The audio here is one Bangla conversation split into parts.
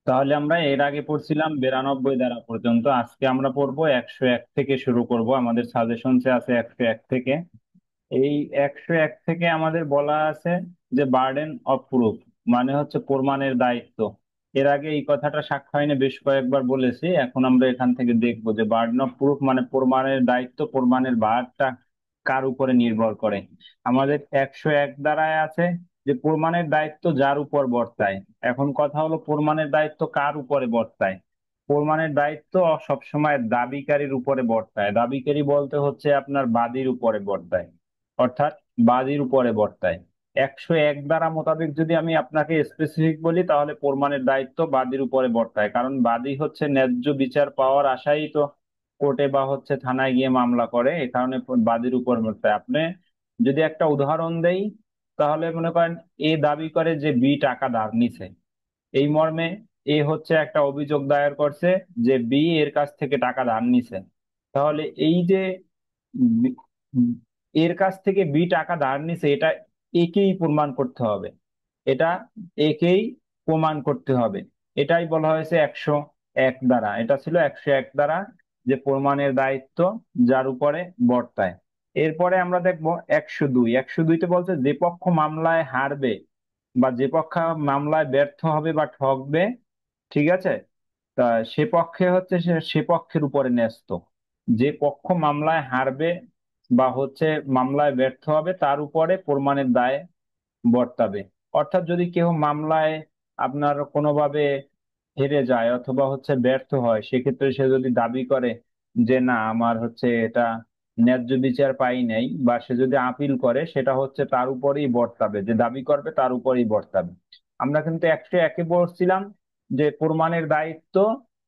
তাহলে আমরা এর আগে পড়ছিলাম 92 ধারা পর্যন্ত। আজকে আমরা পড়বো 101 থেকে শুরু করব। আমাদের সাজেশনসে আছে 101 থেকে। এই 101 থেকে আমাদের বলা আছে যে বার্ডেন অফ প্রুফ মানে হচ্ছে প্রমাণের দায়িত্ব। এর আগে এই কথাটা সাক্ষ্য আইনে বেশ কয়েকবার বলেছি। এখন আমরা এখান থেকে দেখবো যে বার্ডেন অফ প্রুফ মানে প্রমাণের দায়িত্ব, প্রমাণের ভারটা কার উপরে নির্ভর করে। আমাদের 101 ধারায় আছে যে প্রমাণের দায়িত্ব যার উপর বর্তায়। এখন কথা হলো প্রমাণের দায়িত্ব কার উপরে বর্তায়। প্রমাণের দায়িত্ব সবসময় দাবিকারীর উপরে বর্তায়। দাবিকারী বলতে হচ্ছে আপনার বাদীর উপরে বর্তায়, অর্থাৎ বাদীর উপরে বর্তায়। 101 ধারা মোতাবেক যদি আমি আপনাকে স্পেসিফিক বলি তাহলে প্রমাণের দায়িত্ব বাদীর উপরে বর্তায়, কারণ বাদী হচ্ছে ন্যায্য বিচার পাওয়ার আশায় তো কোর্টে বা হচ্ছে থানায় গিয়ে মামলা করে। এই কারণে বাদীর উপর বর্তায়। আপনি যদি একটা উদাহরণ দেই তাহলে মনে করেন এ দাবি করে যে বি টাকা ধার নিছে। এই মর্মে এ হচ্ছে একটা অভিযোগ দায়ের করছে যে বি এর কাছ থেকে টাকা ধার নিছে। তাহলে এই যে বি- এর কাছ থেকে বি টাকা ধার নিছে, এটা একেই প্রমাণ করতে হবে। এটা একেই প্রমাণ করতে হবে। এটাই বলা হয়েছে 101 দ্বারা। এটা ছিল 101 দ্বারা, যে প্রমাণের দায়িত্ব যার উপরে বর্তায়। এরপরে আমরা দেখবো 102। 102তে বলছে যে পক্ষ মামলায় হারবে বা যে পক্ষ মামলায় ব্যর্থ হবে বা ঠকবে, ঠিক আছে, তা সে পক্ষে হচ্ছে সে পক্ষের উপরে ন্যস্ত। যে পক্ষ মামলায় হারবে বা হচ্ছে মামলায় ব্যর্থ হবে তার উপরে প্রমাণের দায় বর্তাবে। অর্থাৎ যদি কেউ মামলায় আপনার কোনোভাবে হেরে যায় অথবা হচ্ছে ব্যর্থ হয়, সেক্ষেত্রে সে যদি দাবি করে যে না আমার হচ্ছে এটা ন্যায্য বিচার পাই নাই, বা সে যদি আপিল করে, সেটা হচ্ছে তার উপরেই বর্তাবে। যে দাবি করবে তার উপরেই বর্তাবে। আমরা কিন্তু 101-এ বলছিলাম যে প্রমাণের দায়িত্ব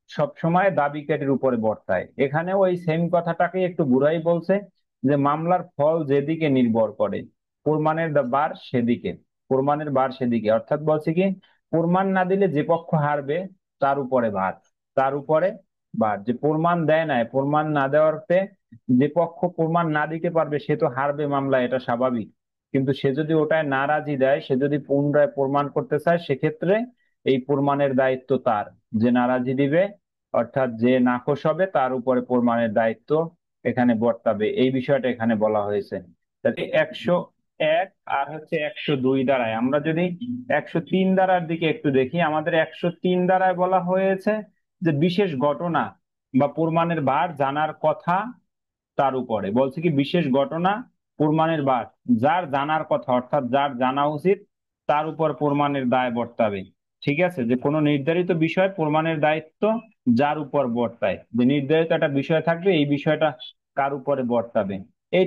সবসময় দাবিকারীর উপরে বর্তায়। এখানে ওই সেম কথাটাকে একটু ঘুরাই বলছে যে মামলার ফল যেদিকে নির্ভর করে প্রমাণের বার সেদিকে। প্রমাণের বার সেদিকে অর্থাৎ বলছে কি, প্রমাণ না দিলে যে পক্ষ হারবে তার উপরে ভার, তার উপরে ভার। যে প্রমাণ দেয় না, প্রমাণ না দেওয়াতে যে পক্ষ প্রমাণ না দিতে পারবে সে তো হারবে মামলা, এটা স্বাভাবিক। কিন্তু সে যদি ওটায় নারাজি দেয়, সে যদি পুনরায় প্রমাণ করতে চায়, সেক্ষেত্রে এই প্রমাণের দায়িত্ব তার। যে নারাজি দিবে অর্থাৎ যে নাকচ হবে তার উপরে প্রমাণের দায়িত্ব এখানে বর্তাবে। এই বিষয়টা এখানে বলা হয়েছে। তাহলে 101 আর হচ্ছে 102 দ্বারায় আমরা যদি 103 ধারার দিকে একটু দেখি, আমাদের 103 ধারায় বলা হয়েছে যে বিশেষ ঘটনা বা প্রমাণের ভার জানার কথা তার উপরে। বলছে কি, বিশেষ ঘটনা প্রমাণের ভার যার জানার কথা, অর্থাৎ যার জানা উচিত, তার উপর প্রমাণের দায় বর্তাবে। ঠিক আছে, যে কোনো নির্ধারিত বিষয় প্রমাণের দায়িত্ব যার উপর বর্তায়। যে নির্ধারিত একটা বিষয় থাকবে, এই বিষয়টা কার উপরে বর্তাবে। এই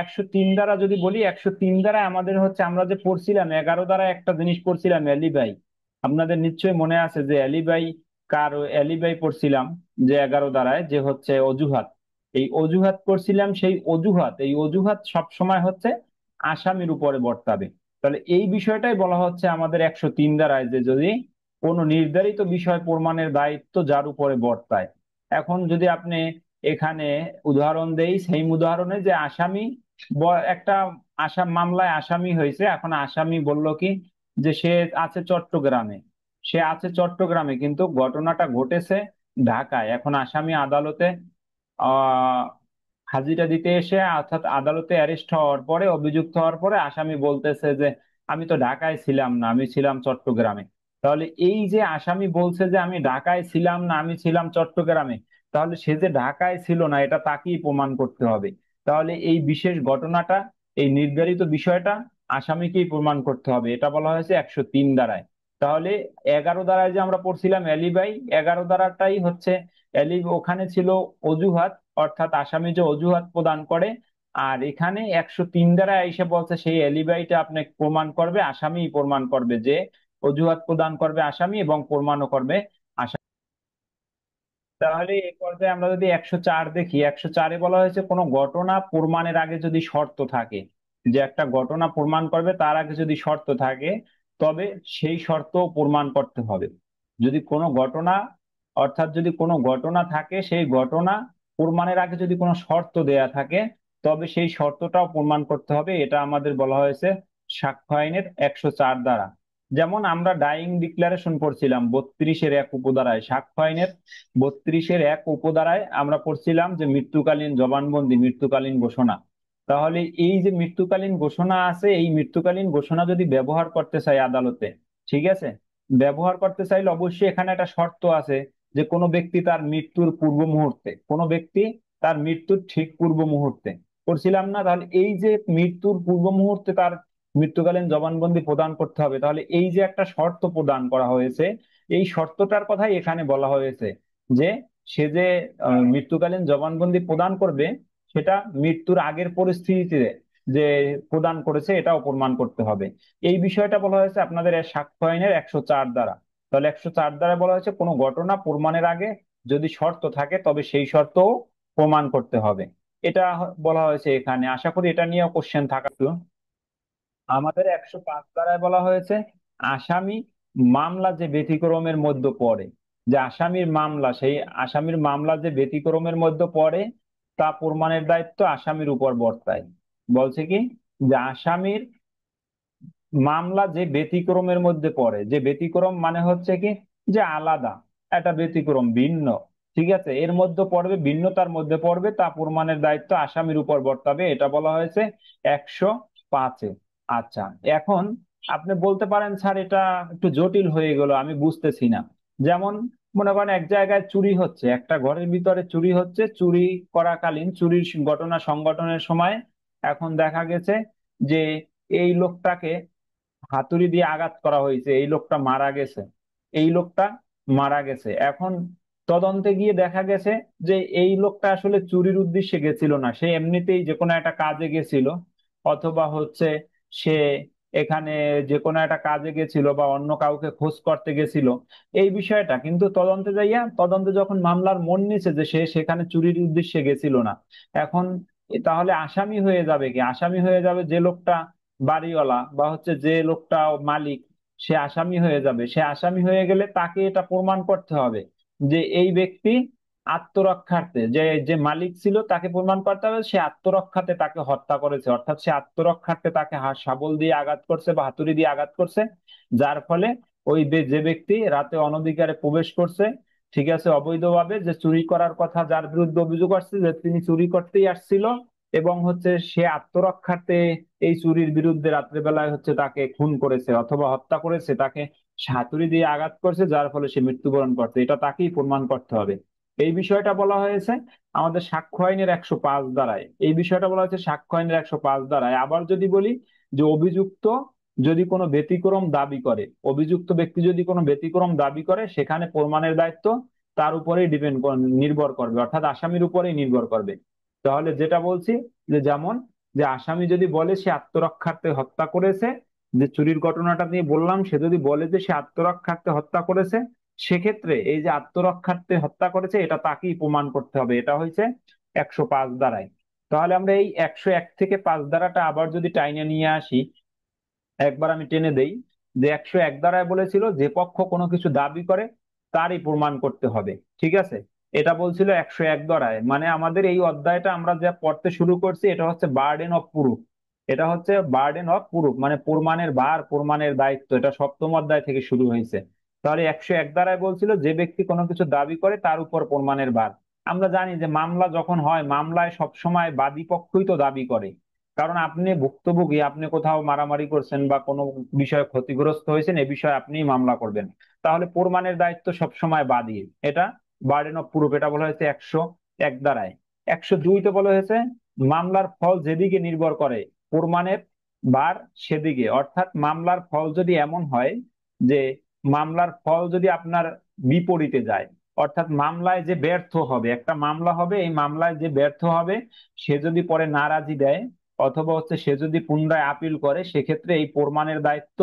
103 দ্বারা যদি বলি, 103 দ্বারা আমাদের হচ্ছে আমরা যে পড়ছিলাম 11 দ্বারা একটা জিনিস পড়ছিলাম, অ্যালিবাই। আপনাদের নিশ্চয়ই মনে আছে যে অ্যালিবাই কার, অ্যালিবাই পড়ছিলাম যে 11 দ্বারায়, যে হচ্ছে অজুহাত। এই অজুহাত করছিলাম, সেই অজুহাত, এই অজুহাত সব সময় হচ্ছে আসামির উপরে বর্তাবে। তাহলে এই বিষয়টাই বলা হচ্ছে আমাদের 103 দ্বারায়, যে যদি কোনো নির্ধারিত বিষয় প্রমাণের দায়িত্ব যার উপরে বর্তায়। এখন যদি আপনি এখানে উদাহরণ দেই, সেই উদাহরণে যে আসামি একটা আসাম মামলায় আসামি হয়েছে। এখন আসামি বলল কি, যে সে আছে চট্টগ্রামে, সে আছে চট্টগ্রামে কিন্তু ঘটনাটা ঘটেছে ঢাকায়। এখন আসামি আদালতে আহ হাজিরা দিতে এসে, অর্থাৎ আদালতে অ্যারেস্ট হওয়ার পরে, অভিযুক্ত হওয়ার পরে আসামি বলতেছে যে আমি তো ঢাকায় ছিলাম না, আমি ছিলাম চট্টগ্রামে। তাহলে এই যে আসামি বলছে যে আমি ঢাকায় ছিলাম না, আমি ছিলাম চট্টগ্রামে, তাহলে সে যে ঢাকায় ছিল না এটা তাকেই প্রমাণ করতে হবে। তাহলে এই বিশেষ ঘটনাটা, এই নির্ধারিত বিষয়টা আসামিকেই প্রমাণ করতে হবে। এটা বলা হয়েছে 103 দ্বারায়। তাহলে 11 দ্বারায় যে আমরা পড়ছিলাম অ্যালিবাই, 11 দ্বারাটাই হচ্ছে ওখানে ছিল অজুহাত, অর্থাৎ আসামি যে অজুহাত প্রদান করে। আর এখানে 103 দ্বারা এসে বলছে সেই এলিবাইটা আপনি প্রমাণ করবে আসামি, প্রমাণ করবে যে অজুহাত প্রদান করবে আসামি এবং প্রমাণও করবে আসামি। তাহলে এই পর্যায়ে আমরা যদি 104 দেখি, 104-এ বলা হয়েছে কোনো ঘটনা প্রমাণের আগে যদি শর্ত থাকে, যে একটা ঘটনা প্রমাণ করবে তার আগে যদি শর্ত থাকে, তবে সেই শর্ত প্রমাণ করতে হবে। যদি কোনো ঘটনা, অর্থাৎ যদি কোনো ঘটনা থাকে, সেই ঘটনা প্রমাণের আগে যদি কোনো শর্ত দেয়া থাকে, তবে সেই শর্তটাও প্রমাণ করতে হবে। এটা আমাদের বলা হয়েছে সাক্ষ্য আইনের 104 দ্বারা। যেমন আমরা ডাইং ডিক্লারেশন পড়ছিলাম 32-এর 1 উপধারায়, সাক্ষ্য আইনের 32-এর 1 উপধারায় আমরা পড়ছিলাম যে মৃত্যুকালীন জবানবন্দি, মৃত্যুকালীন ঘোষণা। তাহলে এই যে মৃত্যুকালীন ঘোষণা আছে, এই মৃত্যুকালীন ঘোষণা যদি ব্যবহার করতে চাই আদালতে, ঠিক আছে, ব্যবহার করতে চাইলে অবশ্যই এখানে একটা শর্ত আছে যে কোনো ব্যক্তি তার মৃত্যুর পূর্ব মুহূর্তে, কোনো ব্যক্তি তার মৃত্যুর ঠিক পূর্ব মুহূর্তে, করছিলাম না? তাহলে এই যে মৃত্যুর পূর্ব মুহূর্তে তার মৃত্যুকালীন জবানবন্দি প্রদান করতে হবে, তাহলে এই যে একটা শর্ত প্রদান করা হয়েছে, এই শর্তটার কথাই এখানে বলা হয়েছে যে সে যে মৃত্যুকালীন জবানবন্দি প্রদান করবে, সেটা মৃত্যুর আগের পরিস্থিতিতে যে প্রদান করেছে এটাও প্রমাণ করতে হবে। এই বিষয়টা বলা হয়েছে আপনাদের এই সাক্ষ্য আইনের 104 দ্বারা। তাহলে 104 দ্বারা বলা হয়েছে কোনো ঘটনা প্রমাণের আগে যদি শর্ত থাকে তবে সেই শর্তও প্রমাণ করতে হবে। এটা বলা হয়েছে এখানে। আশা করি এটা নিয়ে কোশ্চেন থাকা। আমাদের 105 ধারায় বলা হয়েছে আসামি মামলা যে ব্যতিক্রমের মধ্যে পড়ে, যে আসামির মামলা, সেই আসামির মামলা যে ব্যতিক্রমের মধ্যে পড়ে তা প্রমাণের দায়িত্ব আসামির উপর বর্তায়। বলছে কি, যে আসামির মামলা যে ব্যতিক্রমের মধ্যে পড়ে, যে ব্যতিক্রম মানে হচ্ছে কি, যে আলাদা, একটা ব্যতিক্রম ভিন্ন, ঠিক আছে, এর মধ্যে পড়বে, ভিন্নতার মধ্যে পড়বে, তা প্রমাণের দায়িত্ব আসামির উপর বর্তাবে, এটা বলা হয়েছে 105-এ। আচ্ছা, এখন আপনি বলতে পারেন স্যার এটা একটু জটিল হয়ে গেল, আমি বুঝতেছি না। যেমন মনে করেন এক জায়গায় চুরি হচ্ছে, একটা ঘরের ভিতরে চুরি হচ্ছে, চুরি করাকালীন চুরির ঘটনা সংঘটনের সময় এখন দেখা গেছে যে এই লোকটাকে হাতুড়ি দিয়ে আঘাত করা হয়েছে, এই লোকটা মারা গেছে, এই লোকটা মারা গেছে। এখন তদন্তে গিয়ে দেখা গেছে যে এই লোকটা আসলে চুরির উদ্দেশ্যে গেছিল না, সে এমনিতেই যে কোনো একটা কাজে গেছিল, অথবা হচ্ছে সে এখানে যে কোনো একটা কাজে গেছিল বা অন্য কাউকে খোঁজ করতে গেছিল। এই বিষয়টা কিন্তু তদন্তে যাইয়া, তদন্তে যখন মামলার মন নিছে যে সে সেখানে চুরির উদ্দেশ্যে গেছিল না, এখন তাহলে আসামি হয়ে যাবে কি? আসামি হয়ে যাবে যে লোকটা বাড়িওয়ালা বা হচ্ছে যে লোকটা মালিক, সে আসামি হয়ে যাবে। সে আসামি হয়ে গেলে তাকে এটা প্রমাণ করতে হবে যে এই ব্যক্তি আত্মরক্ষার্থে, যে যে মালিক ছিল তাকে প্রমাণ করতে হবে সে আত্মরক্ষাতে তাকে হত্যা করেছে, অর্থাৎ সে আত্মরক্ষার্থে তাকে শাবল দিয়ে আঘাত করছে বা হাতুড়ি দিয়ে আঘাত করছে, যার ফলে ওই যে ব্যক্তি রাতে অনধিকারে প্রবেশ করছে, ঠিক আছে, অবৈধভাবে, যে চুরি করার কথা যার বিরুদ্ধে অভিযোগ আসছে যে তিনি চুরি করতেই আসছিল, এবং হচ্ছে সে আত্মরক্ষার্থে এই চুরির বিরুদ্ধে রাত্রেবেলায় হচ্ছে তাকে খুন করেছে অথবা হত্যা করেছে, তাকে হাতুড়ি দিয়ে আঘাত করছে, যার ফলে সে মৃত্যুবরণ করছে, এটা তাকেই প্রমাণ করতে হবে। এই বিষয়টা বলা হয়েছে আমাদের সাক্ষ্য আইনের 105 ধারায়। এই বিষয়টা বলা হয়েছে সাক্ষ্য আইনের 105 ধারায়। আবার যদি বলি যে অভিযুক্ত যদি কোনো ব্যতিক্রম দাবি করে, অভিযুক্ত ব্যক্তি যদি কোনো ব্যতিক্রম দাবি করে, সেখানে প্রমাণের দায়িত্ব তার উপরেই নির্ভর করবে, অর্থাৎ আসামির উপরেই নির্ভর করবে। তাহলে যেটা বলছি, যে যেমন যে আসামি যদি বলে সে আত্মরক্ষার্থে হত্যা করেছে, যে চুরির ঘটনাটা নিয়ে বললাম, সে যদি বলে যে সে আত্মরক্ষার্থে হত্যা করেছে, সেক্ষেত্রে এই যে আত্মরক্ষার্থে হত্যা করেছে এটা তাকেই প্রমাণ করতে হবে। এটা হয়েছে 105 ধারায়। তাহলে আমরা এই 101 থেকে 5 ধারাটা আবার যদি টাইনে নিয়ে আসি, একবার আমি টেনে দেই, যে 101 ধারায় বলেছিল যে পক্ষ কোনো কিছু দাবি করে তারই প্রমাণ করতে হবে, ঠিক আছে। এটা বলছিল 101 ধারায়, মানে আমাদের এই অধ্যায়টা আমরা যা পড়তে শুরু করছি এটা হচ্ছে বার্ডেন অফ প্রুফ। এটা হচ্ছে বার্ডেন অফ প্রুফ, মানে প্রমাণের ভার, প্রমাণের দায়িত্ব, এটা সপ্তম অধ্যায় থেকে শুরু হয়েছে। তাহলে 101 ধারায় বলছিল যে ব্যক্তি কোনো কিছু দাবি করে তার উপর প্রমাণের ভার। আমরা জানি যে মামলা যখন হয়, মামলায় সবসময় বাদী পক্ষই তো দাবি করে, কারণ আপনি ভুক্তভোগী, আপনি কোথাও মারামারি করছেন বা কোনো বিষয়ে ক্ষতিগ্রস্ত হয়েছেন, এ বিষয়ে আপনিই মামলা করবেন। তাহলে প্রমাণের দায়িত্ব সবসময় বাদীর, এটা বার্ডেন অফ প্রুফ, এটা বলা হয়েছে 101 ধারায়। 102-তে বলা হয়েছে মামলার ফল যেদিকে নির্ভর করে প্রমাণের ভার সেদিকে, অর্থাৎ মামলার ফল যদি এমন হয় যে মামলার ফল যদি আপনার বিপরীতে যায়, অর্থাৎ মামলায় যে ব্যর্থ হবে, একটা মামলা হবে, এই মামলায় যে ব্যর্থ হবে সে যদি পরে নারাজি দেয় অথবা হচ্ছে সে যদি পুনরায় আপিল করে, সেক্ষেত্রে এই প্রমাণের দায়িত্ব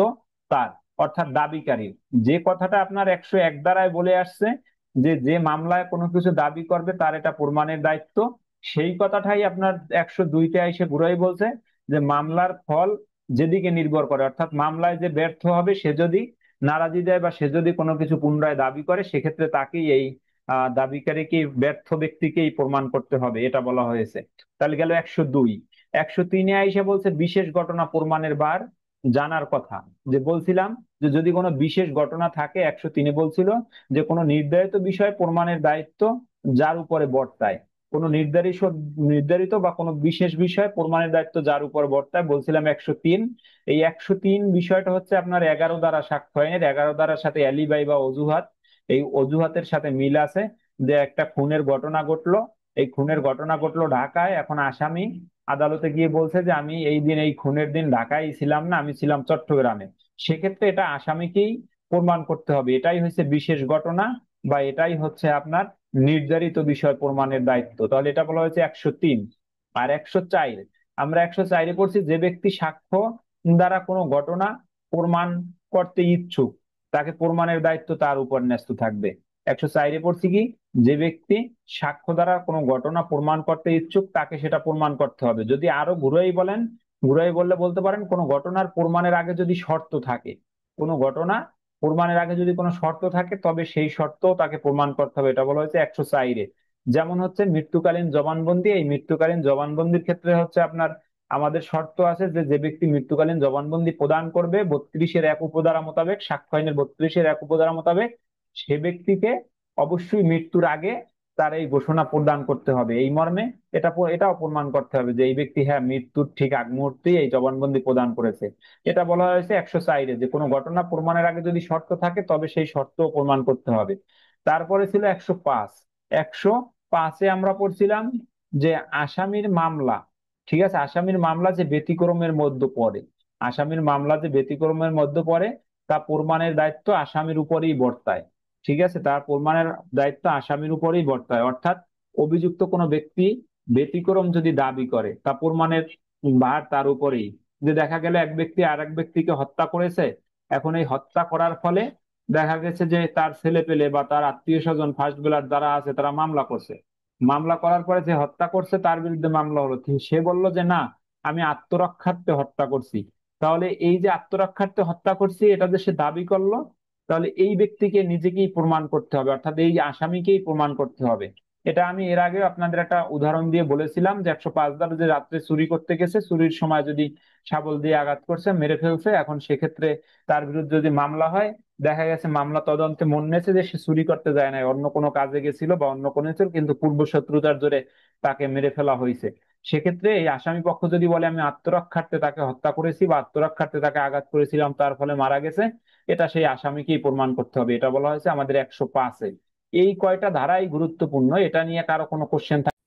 তার, অর্থাৎ দাবিকারীর। যে কথাটা আপনার 101 ধারায় বলে আসছে যে যে মামলায় কোনো কিছু দাবি করবে তার এটা প্রমাণের দায়িত্ব, সেই কথাটাই আপনার 102-তে এসে ঘুরাই বলছে যে মামলার ফল যেদিকে নির্ভর করে, অর্থাৎ মামলায় যে ব্যর্থ হবে সে যদি নারাজি দেয় বা সে যদি কোনো কিছু পুনরায় দাবি করে, সেক্ষেত্রে তাকেই এই দাবিকারীকে, ব্যর্থ ব্যক্তিকেই প্রমাণ করতে হবে, এটা বলা হয়েছে। তাহলে গেল 102। 103-এ আইসা বলছে বিশেষ ঘটনা প্রমাণের ভার জানার কথা। যে বলছিলাম যে যদি কোনো বিশেষ ঘটনা থাকে, 103-এ বলছিল যে কোনো নির্ধারিত বিষয় প্রমাণের দায়িত্ব যার উপরে বর্তায়। কোনো নির্ধারিত বা কোনো বিশেষ বিষয় প্রমাণের দায়িত্ব যার উপর বর্তায়, বলছিলাম 103। এই 103 বিষয়টা হচ্ছে আপনার 11 দ্বারা সাক্ষ্য আইনের 11 দ্বারার সাথে অ্যালিবাই বা অজুহাত। এই অজুহাতের সাথে মিল আছে। যে একটা খুনের ঘটনা ঘটলো, এই খুনের ঘটনা ঘটলো ঢাকায়, এখন আসামি আদালতে গিয়ে বলছে যে আমি এই দিন, এই খুনের দিন ঢাকায় ছিলাম না, আমি ছিলাম চট্টগ্রামে। সেক্ষেত্রে এটা আসামিকেই প্রমাণ করতে হবে, এটাই হচ্ছে বিশেষ ঘটনা বা এটাই হচ্ছে আপনার নির্ধারিত বিষয় প্রমাণের দায়িত্ব। তাহলে এটা বলা হয়েছে 103। আর 104, আমরা 104-এ পড়ছি যে ব্যক্তি সাক্ষ্য দ্বারা কোনো ঘটনা প্রমাণ করতে ইচ্ছুক, তাকে প্রমাণের দায়িত্ব তার উপর ন্যস্ত থাকবে। 104-এ পড়ছি কি, যে ব্যক্তি সাক্ষ্য দ্বারা কোনো ঘটনা প্রমাণ করতে ইচ্ছুক তাকে সেটা প্রমাণ করতে হবে। যদি আরো ঘুরাই বলেন, ঘুরাই বললে বলতে পারেন কোনো ঘটনার প্রমাণের আগে যদি শর্ত থাকে, কোনো ঘটনা প্রমাণের আগে যদি কোনো শর্ত থাকে তবে সেই শর্ত তাকে প্রমাণ করতে হবে, এটা বলা হয়েছে 104-এ। যেমন হচ্ছে মৃত্যুকালীন জবানবন্দি, এই মৃত্যুকালীন জবানবন্দির ক্ষেত্রে হচ্ছে আপনার আমাদের শর্ত আছে যে যে ব্যক্তি মৃত্যুকালীন জবানবন্দি প্রদান করবে 32-এর 1 উপধারা মোতাবেক, সাক্ষ্য আইনের 32-এর 1 উপধারা মোতাবেক, সে ব্যক্তিকে অবশ্যই মৃত্যুর আগে তার এই ঘোষণা প্রদান করতে হবে এই মর্মে। এটাও প্রমাণ করতে হবে যে এই ব্যক্তি হ্যাঁ মৃত্যুর ঠিক আগ মুহূর্তেই এই জবানবন্দি প্রদান করেছে। এটা বলা হয়েছে 104-এ, যে কোনো ঘটনা প্রমাণের আগে যদি শর্ত থাকে তবে সেই শর্ত প্রমাণ করতে হবে। তারপরে ছিল 105। 105-এ আমরা পড়ছিলাম যে আসামির মামলা, ঠিক আছে, আসামির মামলা যে ব্যতিক্রমের মধ্যে পড়ে, আসামির মামলা যে ব্যতিক্রমের মধ্যে পড়ে তা প্রমাণের দায়িত্ব আসামির উপরেই বর্তায়। ঠিক আছে, তার প্রমাণের দায়িত্ব আসামির উপরেই বর্তায়। অর্থাৎ অভিযুক্ত কোনো ব্যক্তি ব্যতিক্রম যদি দাবি করে তা প্রমাণের ভার তার উপরেই। যে দেখা গেল এক ব্যক্তি আর এক ব্যক্তিকে হত্যা করেছে, এখন এই হত্যা করার ফলে দেখা গেছে যে তার ছেলে পেলে বা তার আত্মীয় স্বজন ফার্স্ট বেলার যারা আছে তারা মামলা করছে। মামলা করার পরে যে হত্যা করছে তার বিরুদ্ধে মামলা হলো, সে বলল যে না, আমি আত্মরক্ষার্থে হত্যা করছি। তাহলে এই যে আত্মরক্ষার্থে হত্যা করছি এটা যে সে দাবি করলো, তাহলে এই ব্যক্তিকে নিজেকেই প্রমাণ করতে হবে, অর্থাৎ এই আসামিকেই প্রমাণ করতে হবে। এটা আমি এর আগে আপনাদের একটা উদাহরণ দিয়ে বলেছিলাম যে 105 বার যে রাত্রে চুরি করতে গেছে, চুরির সময় যদি শাবল দিয়ে আঘাত করছে, মেরে ফেলছে, এখন সেক্ষেত্রে তার বিরুদ্ধে যদি মামলা হয়, দেখা গেছে মামলা তদন্তে মনে হয়েছে যে সে চুরি করতে যায় নাই, অন্য কোনো কাজে গেছিল বা অন্য কোনো ছিল, কিন্তু পূর্ব শত্রুতার জোরে তাকে মেরে ফেলা হয়েছে। সেক্ষেত্রে এই আসামি পক্ষ যদি বলে আমি আত্মরক্ষার্থে তাকে হত্যা করেছি বা আত্মরক্ষার্থে তাকে আঘাত করেছিলাম তার ফলে মারা গেছে, এটা সেই আসামিকেই প্রমাণ করতে হবে। এটা বলা হয়েছে আমাদের 105-এ। এই কয়টা ধারাই গুরুত্বপূর্ণ, এটা নিয়ে কারো কোনো কোশ্চেন থাকে?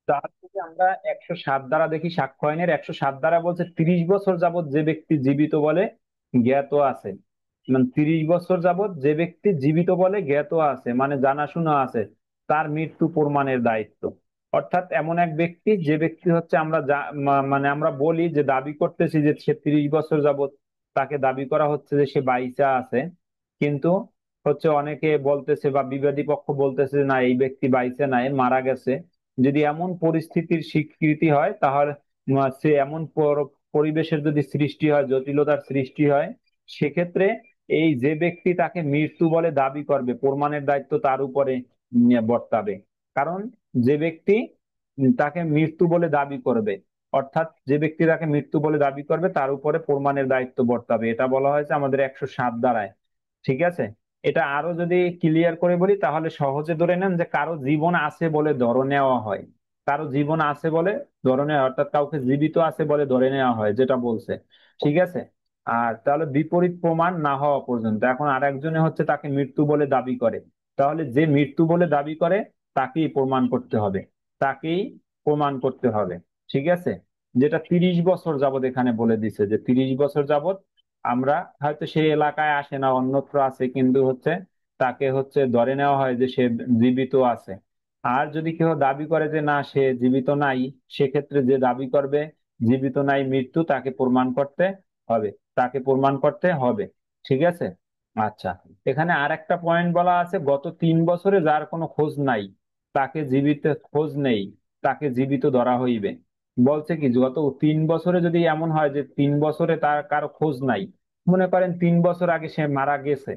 তার থেকে আমরা 107 ধারা দেখি, সাক্ষ্য আইনের 107 ধারা বলছে 30 বছর যাবত যে ব্যক্তি জীবিত বলে জ্ঞাত আছে, মানে 30 বছর যাবত যে ব্যক্তি জীবিত বলে জ্ঞাত আছে মানে জানাশোনা আছে, তার মৃত্যু প্রমাণের দায়িত্ব। অর্থাৎ এমন এক ব্যক্তি, যে ব্যক্তি হচ্ছে আমরা মানে আমরা বলি যে দাবি করতেছি যে সে 30 বছর যাবত তাকে দাবি করা হচ্ছে যে সে বাইচা আছে, কিন্তু হচ্ছে অনেকে বলতেছে বা বিবাদী পক্ষ বলতেছে যে না, এই ব্যক্তি বাইচা নাই, মারা গেছে। যদি এমন পরিস্থিতির স্বীকৃতি হয় তাহলে সে এমন পরিবেশের যদি সৃষ্টি হয়, জটিলতার সৃষ্টি হয়, সেক্ষেত্রে এই যে ব্যক্তি তাকে মৃত্যু বলে দাবি করবে প্রমাণের দায়িত্ব তার উপরে বর্তাবে। কারণ যে ব্যক্তি তাকে মৃত্যু বলে দাবি করবে, অর্থাৎ যে ব্যক্তি তাকে মৃত্যু বলে দাবি করবে তার উপরে প্রমাণের দায়িত্ব বর্তাবে, এটা বলা হয়েছে আমাদের 107 ধারায়। ঠিক আছে, এটা আরো যদি ক্লিয়ার করে বলি তাহলে সহজে ধরে নেন যে কারো জীবন আছে বলে ধরে নেওয়া হয়, কারো জীবন আছে বলে ধরে নেওয়া হয়, অর্থাৎ কাউকে জীবিত আছে বলে ধরে নেওয়া হয় যেটা বলছে। ঠিক আছে, আর তাহলে বিপরীত প্রমাণ না হওয়া পর্যন্ত, এখন আর একজনে হচ্ছে তাকে মৃত্যু বলে দাবি করে, তাহলে যে মৃত্যু বলে দাবি করে তাকেই প্রমাণ করতে হবে, তাকেই প্রমাণ করতে হবে। ঠিক আছে, যেটা 30 বছর যাবত এখানে বলে দিছে যে 30 বছর যাবত আমরা হয়তো সেই এলাকায় আসে না, অন্যত্র আছে, কিন্তু হচ্ছে তাকে হচ্ছে ধরে নেওয়া হয় যে সে জীবিত আছে। আর যদি কেউ দাবি করে যে না সে জীবিত নাই, সেক্ষেত্রে যে দাবি করবে জীবিত নাই মৃত্যু, তাকে প্রমাণ করতে হবে, তাকে প্রমাণ করতে হবে। ঠিক আছে, আচ্ছা, এখানে আর একটা পয়েন্ট বলা আছে, গত 3 বছরে যার কোনো খোঁজ নাই তাকে জীবিত, খোঁজ নেই তাকে জীবিত ধরা হইবে। বলছে কি গত 3 বছরে যদি এমন হয় যে 3 বছরে তার কারো খোঁজ নাই, মনে করেন 3 বছর আগে সে মারা গেছে,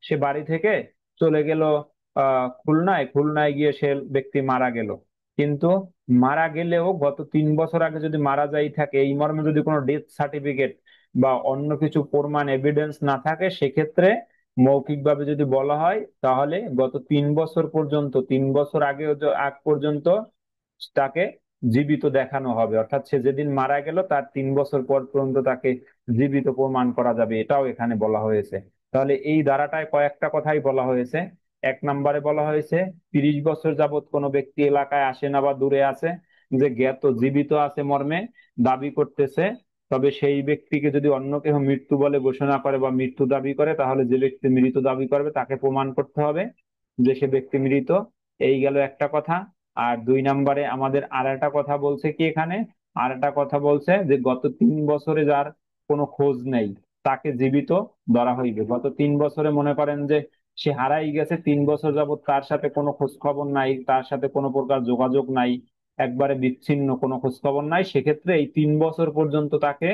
সে বাড়ি থেকে চলে গেল খুলনায়, খুলনায় গিয়ে সে ব্যক্তি মারা গেল, কিন্তু মারা গেলেও গত 3 বছর আগে যদি মারা যাই থাকে এই মর্মে যদি কোনো ডেথ সার্টিফিকেট বা অন্য কিছু প্রমাণ এভিডেন্স না থাকে, সেক্ষেত্রে মৌখিকভাবে যদি বলা হয় তাহলে গত 3 বছর পর্যন্ত, 3 বছর আগে আগ পর্যন্ত তাকে জীবিত দেখানো হবে, অর্থাৎ সে যেদিন মারা গেল তার 3 বছর পর পর্যন্ত তাকে জীবিত প্রমাণ করা যাবে, এটাও এখানে বলা হয়েছে। তাহলে এই ধারাটায় কয়েকটা কথাই বলা হয়েছে। 1 নম্বরে বলা হয়েছে 30 বছর যাবত কোনো ব্যক্তি এলাকায় আসে না বা দূরে আছে, যে জ্ঞাত জীবিত আছে মর্মে দাবি করতেছে, তবে সেই ব্যক্তিকে যদি অন্য কেউ মৃত্যু বলে ঘোষণা করে বা মৃত্যু দাবি করে, তাহলে যে ব্যক্তি মৃত দাবি করবে তাকে প্রমাণ করতে হবে যে সে ব্যক্তি মৃত। এই গেল একটা কথা। আর 2 নম্বরে আমাদের আর একটা কথা বলছে কি এখানে, আর একটা কথা বলছে যে গত 3 বছরে যার কোনো খোঁজ নেই তাকে জীবিত ধরা হইবে। গত 3 বছরে মনে করেন যে সে হারাই গেছে, 3 বছর যাবত তার সাথে কোনো খোঁজ খবর নাই, তার সাথে কোনো প্রকার যোগাযোগ নাই, একবারে বিচ্ছিন্ন, কোনো খোঁজ খবর নাই, সেক্ষেত্রে এই 3 বছর পর্যন্ত তাকে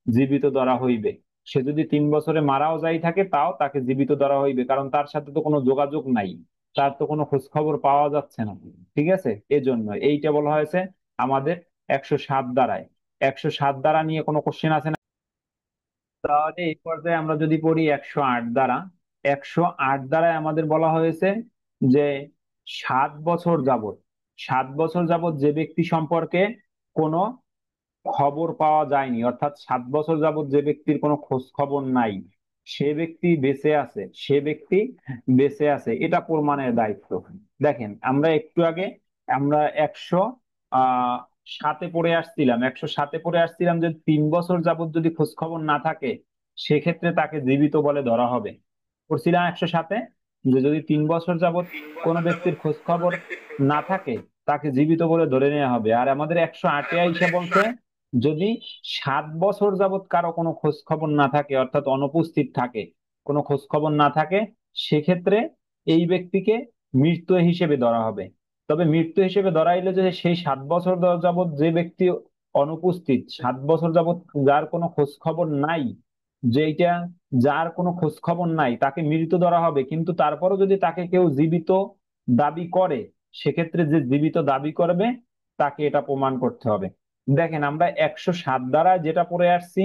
জীবিত ধরা হইবে। সে যদি 3 বছরে মারাও যাই থাকে তাও তাকে জীবিত ধরা হইবে, কারণ তার সাথে তো কোনো যোগাযোগ নাই, তার তো কোনো খোঁজ খবর পাওয়া যাচ্ছে না। ঠিক আছে, এজন্য এইটা বলা হয়েছে আমাদের 107 ধারায়। 107 ধারা নিয়ে কোনো কোশ্চেন আছে না? তাহলে এই পর্যায়ে আমরা যদি পড়ি 108 ধারা। 108 ধারায় আমাদের বলা হয়েছে যে 7 বছর যাবত, 7 বছর যাবত যে ব্যক্তি সম্পর্কে কোনো খবর পাওয়া যায়নি, অর্থাৎ 7 বছর যাবত যে ব্যক্তির কোনো খোঁজ খবর নাই, সে ব্যক্তি বেঁচে আছে, সে ব্যক্তি বেঁচে আছে, এটা প্রমাণের দায়িত্ব। দেখেন আমরা একটু আগে আমরা 107-এ পড়ে আসছিলাম, 107-এ পড়ে আসছিলাম যে 3 বছর যাবত যদি খোঁজ খবর না থাকে সেক্ষেত্রে তাকে জীবিত বলে ধরা হবে। পড়ছিলাম 107-এ যে যদি 3 বছর যাবত কোনো ব্যক্তির খোঁজ খবর না থাকে তাকে জীবিত বলে ধরে নেওয়া হবে। আর আমাদের 108-এ আইসা বলছে যদি 7 বছর যাবত কারো কোনো খোঁজ খবর না থাকে, অর্থাৎ অনুপস্থিত থাকে, কোনো খোঁজ খবর না থাকে, সেক্ষেত্রে এই ব্যক্তিকে মৃত হিসেবে ধরা হবে। তবে মৃত্যু হিসেবে ধরা হইলে যে সেই 7 বছর যাবত যে ব্যক্তি অনুপস্থিত, 7 বছর যাবত যার কোনো খোঁজ খবর নাই, যেটা যার কোনো খোঁজ খবর নাই তাকে মৃত ধরা হবে, কিন্তু তারপরও যদি তাকে কেউ জীবিত দাবি করে, সেক্ষেত্রে যে জীবিত দাবি করবে তাকে এটা প্রমাণ করতে হবে। দেখেন আমরা 107 ধারায় যেটা পড়ে আসছি,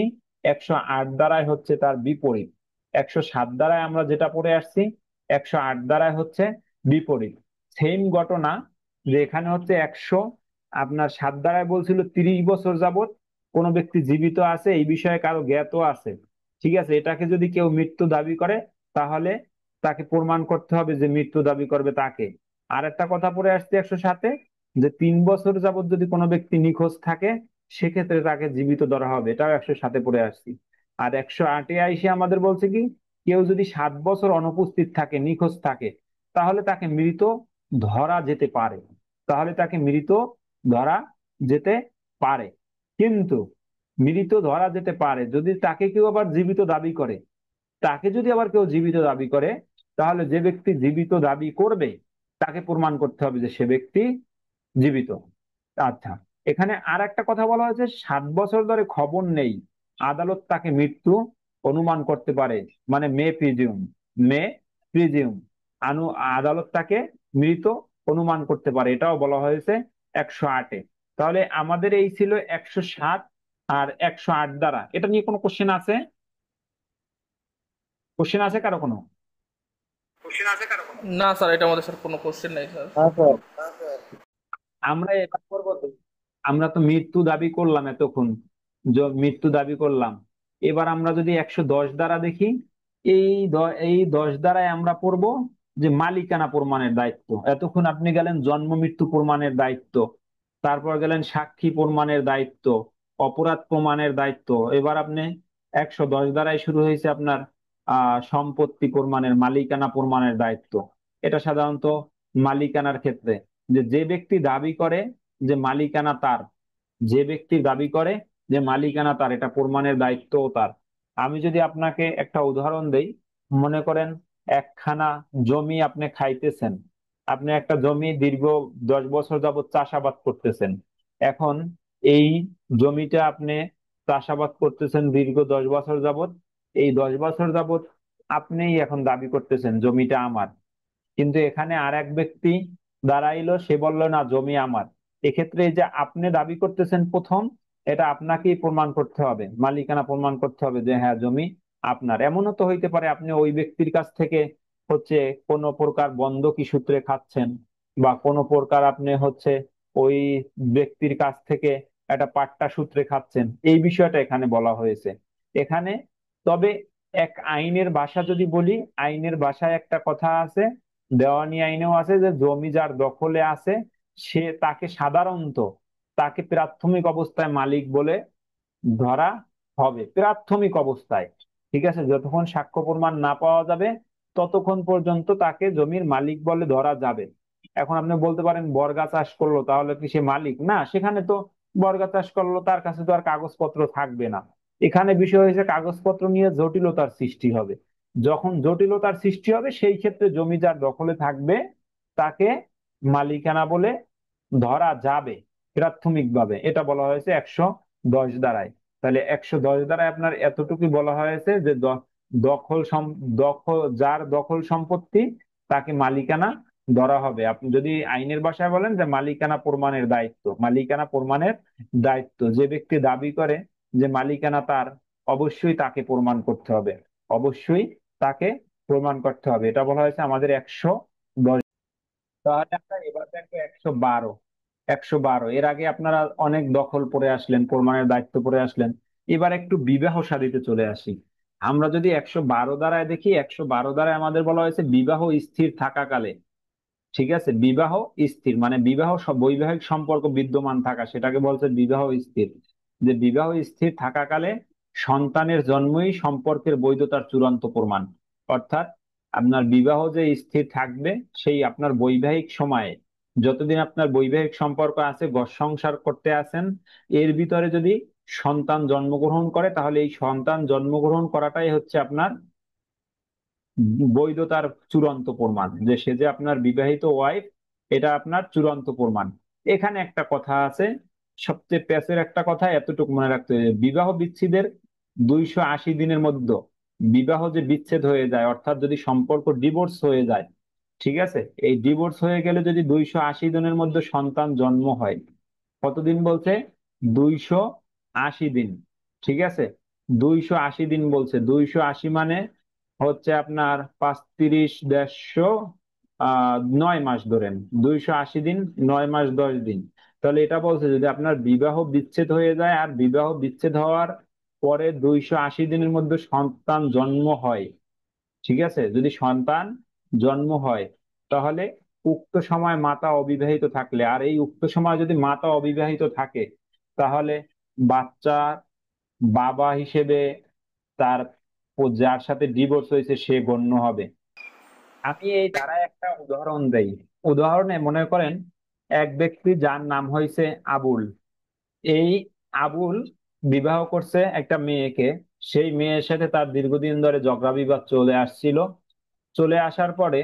108 ধারায় হচ্ছে তার বিপরীত। 107 ধারায় আমরা যেটা পড়ে আসছি, 108 ধারায় হচ্ছে বিপরীত। সেম ঘটনা, যে এখানে হচ্ছে আপনার 7 ধারায় বলছিল 30 বছর যাবত কোনো ব্যক্তি জীবিত আছে এই বিষয়ে কারো জ্ঞাত আছে, ঠিক আছে, এটাকে যদি কেউ মৃত্যু দাবি করে তাহলে তাকে প্রমাণ করতে হবে যে মৃত্যু দাবি করবে তাকে। আর একটা কথা পড়ে আসছে 107-এ, যে 3 বছর যাবত যদি কোনো ব্যক্তি নিখোঁজ থাকে সেক্ষেত্রে তাকে জীবিত ধরা হবে, এটাও 107-এ পড়ে আসছি। আর 108-এ আইসে আমাদের বলছে কি, কেউ যদি 7 বছর অনুপস্থিত থাকে, নিখোঁজ থাকে, তাহলে তাকে মৃত ধরা যেতে পারে, তাহলে তাকে মৃত ধরা যেতে পারে। কিন্তু মৃত ধরা যেতে পারে যদি তাকে কেউ আবার জীবিত দাবি করে, তাকে যদি আবার কেউ জীবিত দাবি করে, তাহলে যে ব্যক্তি জীবিত দাবি করবে তাকে প্রমাণ করতে হবে যে সে ব্যক্তি জীবিত। আচ্ছা, এখানে আর একটা কথা বলা হয়েছে 7 বছর ধরে খবর নেই, আদালত তাকে মৃত্যু অনুমান করতে পারে, মানে মে প্রিজিউম আনু আদালত তাকে মৃত অনুমান করতে পারে, এটাও বলা হয়েছে 108-এ। তাহলে আমাদের এই ছিল 107 আর 108 দ্বারা। এটা নিয়ে কোনো কোশ্চেন আছে? কোশ্চেন আছে কারো কোনো? না স্যার, এটা আমাদের স্যার কোনো কোশ্চেন নেই স্যার। হ্যাঁ স্যার। আমরা এবার করবো তো, আমরা তো মৃত্যু দাবি করলাম এতক্ষণ, মৃত্যু দাবি করলাম। এবার আমরা যদি 110 দ্বারা দেখি, এই 10 দ্বারায় আমরা পড়বো যে মালিকানা প্রমাণের দায়িত্ব। এতক্ষণ আপনি গেলেন জন্ম মৃত্যু প্রমাণের দায়িত্ব, তারপর গেলেন সাক্ষী প্রমাণের দায়িত্ব, অপরাধ প্রমাণের দায়িত্ব। এবার আপনি 110 দ্বারাই শুরু হয়েছে আপনার সম্পত্তি প্রমাণের, মালিকানা প্রমাণের দায়িত্ব। এটা সাধারণত মালিকানার ক্ষেত্রে, যে যে ব্যক্তি দাবি করে যে মালিকানা তার, যে ব্যক্তি দাবি করে যে মালিকানা তার, এটা প্রমাণের দায়িত্বও তার। আমি যদি আপনাকে একটা উদাহরণ দেই, মনে করেন একখানা জমি আপনি খাইতেছেন, আপনি একটা জমি দীর্ঘ 10 বছর যাবত চাষাবাদ করতেছেন। এখন এই জমিটা আপনি চাষাবাদ করতেছেন দীর্ঘ 10 বছর যাবত, এই 10 বছর যাবত আপনিই এখন দাবি করতেছেন জমিটা আমার, কিন্তু এখানে আর এক ব্যক্তি দাঁড়াইলো, সে বলল না জমি আমার। এক্ষেত্রে এই যে আপনি দাবি করতেছেন প্রথম, এটা আপনাকেই প্রমাণ করতে হবে, মালিকানা প্রমাণ করতে হবে যে হ্যাঁ জমি আপনার। এমনও তো হইতে পারে আপনি ওই ব্যক্তির কাছ থেকে হচ্ছে কোনো প্রকার বন্ধকি সূত্রে খাচ্ছেন, বা কোনো প্রকার আপনি হচ্ছে ওই ব্যক্তির কাছ থেকে একটা পাট্টা সূত্রে খাচ্ছেন, এই বিষয়টা এখানে বলা হয়েছে এখানে। তবে এক আইনের ভাষা যদি বলি, আইনের ভাষায় একটা কথা আছে, দেওয়ানি আইনেও আছে, যে জমি যার দখলে আছে সে তাকে সাধারণত তাকে প্রাথমিক অবস্থায় মালিক বলে ধরা হবে, প্রাথমিক অবস্থায়। ঠিক আছে, যতক্ষণ সাক্ষ্য প্রমাণ না পাওয়া যাবে ততক্ষণ পর্যন্ত তাকে জমির মালিক বলে ধরা যাবে। এখন আপনি বলতে পারেন বর্গা চাষ করলো তাহলে কি সে মালিক? না, সেখানে তো বর্গা চাষ করলো, তার কাছে তো আর কাগজপত্র থাকবে না। এখানে বিষয় হয়েছে কাগজপত্র নিয়ে জটিলতার সৃষ্টি হবে। যখন জটিলতার সৃষ্টি হবে সেই ক্ষেত্রে জমি যার দখলে থাকবে তাকে মালিকানা বলে ধরা যাবে প্রাথমিকভাবে। এটা বলা হয়েছে 110 ধারায়। তাহলে 110 ধারায় আপনার এতটুকু বলা হয়েছে যে দখল যার দখল সম্পত্তি তাকে মালিকানা ধরা হবে। আপনি যদি আইনের ভাষায় বলেন যে মালিকানা প্রমাণের দায়িত্ব, মালিকানা প্রমাণের দায়িত্ব যে ব্যক্তি দাবি করে যে মালিকানা তার, অবশ্যই তাকে প্রমাণ করতে হবে, অবশ্যই তাকে প্রমাণ করতে হবে। এটা বলা হয়েছে আমাদের 110। তাহলে আমরা এবার দেখবো 112। 112 এর আগে আপনারা অনেক দখল পড়ে আসলেন, প্রমাণের দায়িত্ব পড়ে আসলেন। এবার একটু বিবাহ শাদীতে চলে আসি। আমরা যদি 112 ধারায় দেখি, 112 ধারায় আমাদের বলা হয়েছে বিবাহ স্থির থাকাকালে। ঠিক আছে, বিবাহ স্থির মানে বিবাহ বৈবাহিক সম্পর্ক বিদ্যমান থাকা, সেটাকে বলছে বিবাহ স্থির। যে বিবাহ স্থির থাকাকালে সন্তানের জন্মই সম্পর্কের বৈধতার চূড়ান্ত প্রমাণ। অর্থাৎ আপনার বিবাহ যে স্থির থাকবে সেই আপনার বৈবাহিক সময়ে, যতদিন আপনার বৈবাহিক সম্পর্ক আছে, ঘর সংসার করতে আছেন, এর ভিতরে যদি সন্তান জন্মগ্রহণ করে তাহলে এই সন্তান জন্মগ্রহণ করাটাই হচ্ছে আপনার বৈধতার চূড়ান্ত প্রমাণ, যে সে যে আপনার বিবাহিত ওয়াইফ, এটা আপনার চূড়ান্ত প্রমাণ। এখানে একটা কথা আছে, সবচেয়ে প্যাচের একটা কথা, এতটুকু মনে রাখতে হবে, বিবাহ বিচ্ছেদের 280 দিনের মধ্যে বিবাহ যে বিচ্ছেদ হয়ে যায়, অর্থাৎ যদি সম্পর্ক ডিভোর্স হয়ে যায়, ঠিক আছে, এই ডিভোর্স হয়ে গেলে যদি 280 দিনের মধ্যে সন্তান জন্ম হয়, কতদিন বলছে? 280 দিন। ঠিক আছে, 280 দিন বলছে। 280 মানে হচ্ছে আপনার 9 মাস ধরেন, 280 দিন, 9 মাস 10 দিন। তাহলে এটা বলছে যদি আপনার বিবাহ বিচ্ছেদ হয়ে যায় আর বিবাহ বিচ্ছেদ হওয়ার পরে 280 দিনের মধ্যে সন্তান জন্ম হয়, ঠিক আছে, যদি সন্তান জন্ম হয়, তাহলে উক্ত সময় মাতা অবিবাহিত থাকলে, আর এই উক্ত সময় যদি মাতা অবিবাহিত থাকে, তাহলে বাচ্চার বাবা হিসেবে তার যার সাথে ডিভোর্স হয়েছে সে গণ্য হবে। আমি এই ধারায় একটা উদাহরণ দেই। উদাহরণে মনে করেন এক ব্যক্তি যার নাম হয়েছে আবুল। এই আবুল বিবাহ করছে একটা মেয়েকে। সেই মেয়ের সাথে তার দীর্ঘদিন ধরে ঝগড়া বিবাদ চলে আসছিল। চলে আসার পরে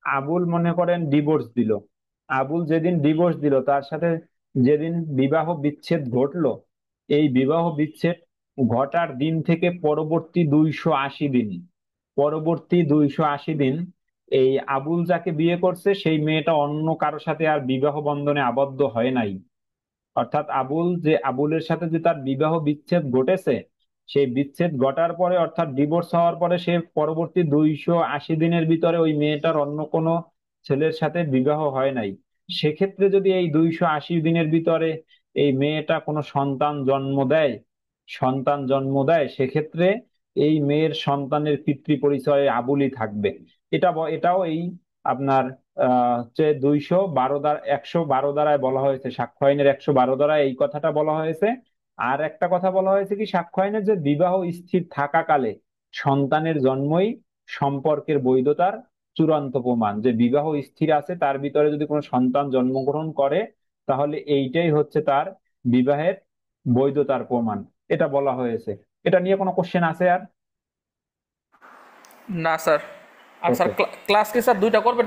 আবুল মনে করেন ডিভোর্স দিল। আবুল যেদিন ডিভোর্স দিল তার সাথে যেদিন বিবাহ বিচ্ছেদ ঘটলো, এই বিবাহ বিচ্ছেদ ঘটার দিন থেকে পরবর্তী 280 দিন এই আবুল যাকে বিয়ে করছে সেই মেয়েটা অন্য কারোর সাথে আর বিবাহ বন্ধনে আবদ্ধ হয় নাই। অর্থাৎ আবুলের সাথে যে তার বিবাহ বিচ্ছেদ ঘটেছে, সেই বিচ্ছেদ ঘটার পরে অর্থাৎ ডিভোর্স হওয়ার পরে সে পরবর্তী 280 দিনের ভিতরে ওই মেয়েটার অন্য কোনো ছেলের সাথে বিবাহ হয় নাই। সেক্ষেত্রে যদি এই 280 দিনের ভিতরে এই মেয়েটা কোনো সন্তান জন্ম দেয়, সেক্ষেত্রে এই মেয়ের সন্তানের পিতৃ পরিচয়ে আবুলই থাকবে। এটাও এই আপনার যে 112 ধারায় বলা হয়েছে, সাক্ষ্য আইনের 112 ধারায় এই কথাটা বলা হয়েছে। আর একটা কথা বলা হয়েছে কি সাক্ষ্য আইনের, যে বিবাহ স্থির থাকাকালে সন্তানের জন্মই সম্পর্কের বৈধতার চূড়ান্ত প্রমাণ। যে বিবাহ স্থির আছে তার ভিতরে যদি কোনো সন্তান জন্মগ্রহণ করে, তাহলে এইটাই হচ্ছে তার বিবাহের বৈধতার প্রমাণ। এটা বলা হয়েছে। এটা নিয়ে কোনো কোশ্চেন আছে আর? না স্যার। আর স্যার ওকে। ক্লাস কি স্যার 2টা করবেন?